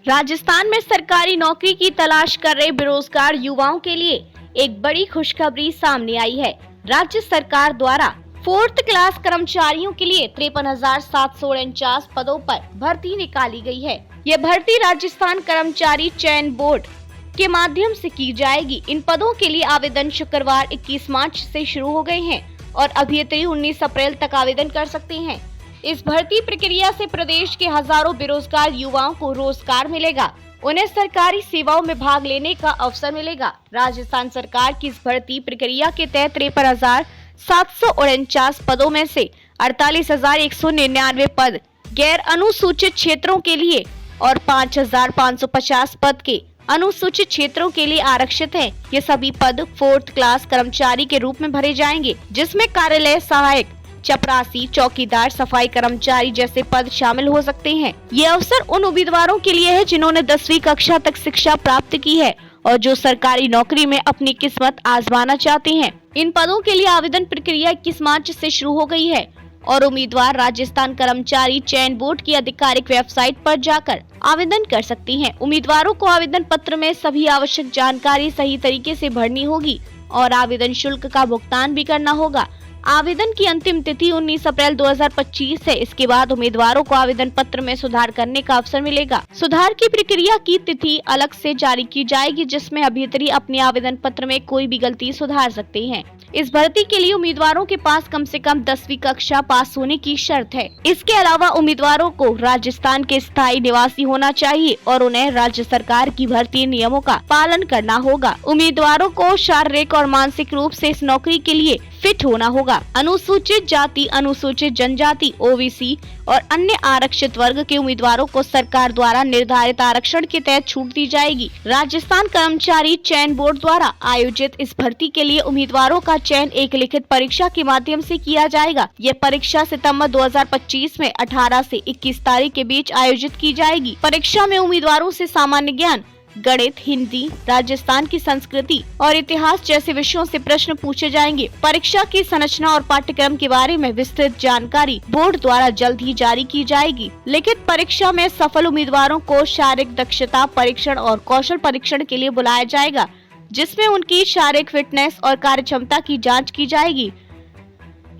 राजस्थान में सरकारी नौकरी की तलाश कर रहे बेरोजगार युवाओं के लिए एक बड़ी खुशखबरी सामने आई है। राज्य सरकार द्वारा 4th क्लास कर्मचारियों के लिए 53,749 पदों पर भर्ती निकाली गई है। यह भर्ती राजस्थान कर्मचारी चयन बोर्ड के माध्यम से की जाएगी। इन पदों के लिए आवेदन शुक्रवार 21 मार्च से शुरू हो गए हैं और अभ्यर्थी 19 अप्रैल तक आवेदन कर सकते हैं। इस भर्ती प्रक्रिया से प्रदेश के हजारों बेरोजगार युवाओं को रोजगार मिलेगा। उन्हें सरकारी सेवाओं में भाग लेने का अवसर मिलेगा। राजस्थान सरकार की इस भर्ती प्रक्रिया के तहत 53,749 पदों में से 48,199 पद गैर अनुसूचित क्षेत्रों के लिए और 5,550 पद के अनुसूचित क्षेत्रों के लिए आरक्षित हैं। ये सभी पद 4th क्लास कर्मचारी के रूप में भरे जाएंगे, जिसमें कार्यालय सहायक, चपरासी, चौकीदार, सफाई कर्मचारी जैसे पद शामिल हो सकते हैं। ये अवसर उन उम्मीदवारों के लिए है जिन्होंने 10वीं कक्षा तक शिक्षा प्राप्त की है और जो सरकारी नौकरी में अपनी किस्मत आजमाना चाहते हैं। इन पदों के लिए आवेदन प्रक्रिया 21 मार्च से शुरू हो गई है और उम्मीदवार राजस्थान कर्मचारी चयन बोर्ड की आधिकारिक वेबसाइट पर जाकर आवेदन कर सकती हैं। उम्मीदवारों को आवेदन पत्र में सभी आवश्यक जानकारी सही तरीके से भरनी होगी और आवेदन शुल्क का भुगतान भी करना होगा। आवेदन की अंतिम तिथि 19 अप्रैल 2025 है। इसके बाद उम्मीदवारों को आवेदन पत्र में सुधार करने का अवसर मिलेगा। सुधार की प्रक्रिया की तिथि अलग से जारी की जाएगी, जिसमें अभ्यर्थी अपने आवेदन पत्र में कोई भी गलती सुधार सकते हैं। इस भर्ती के लिए उम्मीदवारों के पास कम से कम 10वीं कक्षा पास होने की शर्त है। इसके अलावा उम्मीदवारों को राजस्थान के स्थायी निवासी होना चाहिए और उन्हें राज्य सरकार की भर्ती नियमों का पालन करना होगा। उम्मीदवारों को शारीरिक और मानसिक रूप से इस नौकरी के लिए फिट होना होगा। अनुसूचित जाति, अनुसूचित जनजाति, ओबीसी और अन्य आरक्षित वर्ग के उम्मीदवारों को सरकार द्वारा निर्धारित आरक्षण के तहत छूट दी जाएगी। राजस्थान कर्मचारी चयन बोर्ड द्वारा आयोजित इस भर्ती के लिए उम्मीदवारों का चयन एक लिखित परीक्षा के माध्यम से किया जाएगा। यह परीक्षा सितंबर 2025 में 18 से 21 तारीख के बीच आयोजित की जाएगी। परीक्षा में उम्मीदवारों से सामान्य ज्ञान, गणित, हिंदी, राजस्थान की संस्कृति और इतिहास जैसे विषयों से प्रश्न पूछे जाएंगे। परीक्षा की संरचना और पाठ्यक्रम के बारे में विस्तृत जानकारी बोर्ड द्वारा जल्द ही जारी की जाएगी। लिखित परीक्षा में सफल उम्मीदवारों को शारीरिक दक्षता परीक्षण और कौशल परीक्षण के लिए बुलाया जाएगा, जिसमें उनकी शारीरिक फिटनेस और कार्य क्षमता की जाँच की जाएगी।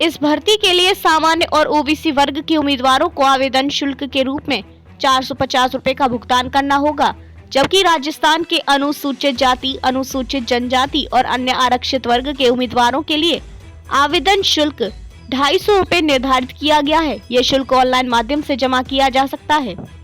इस भर्ती के लिए सामान्य और ओबीसी वर्ग के उम्मीदवारों को आवेदन शुल्क के रूप में 450 रूपए का भुगतान करना होगा, जबकि राजस्थान के अनुसूचित जाति, अनुसूचित जनजाति और अन्य आरक्षित वर्ग के उम्मीदवारों के लिए आवेदन शुल्क 250 रूपए निर्धारित किया गया है। ये शुल्क ऑनलाइन माध्यम से जमा किया जा सकता है।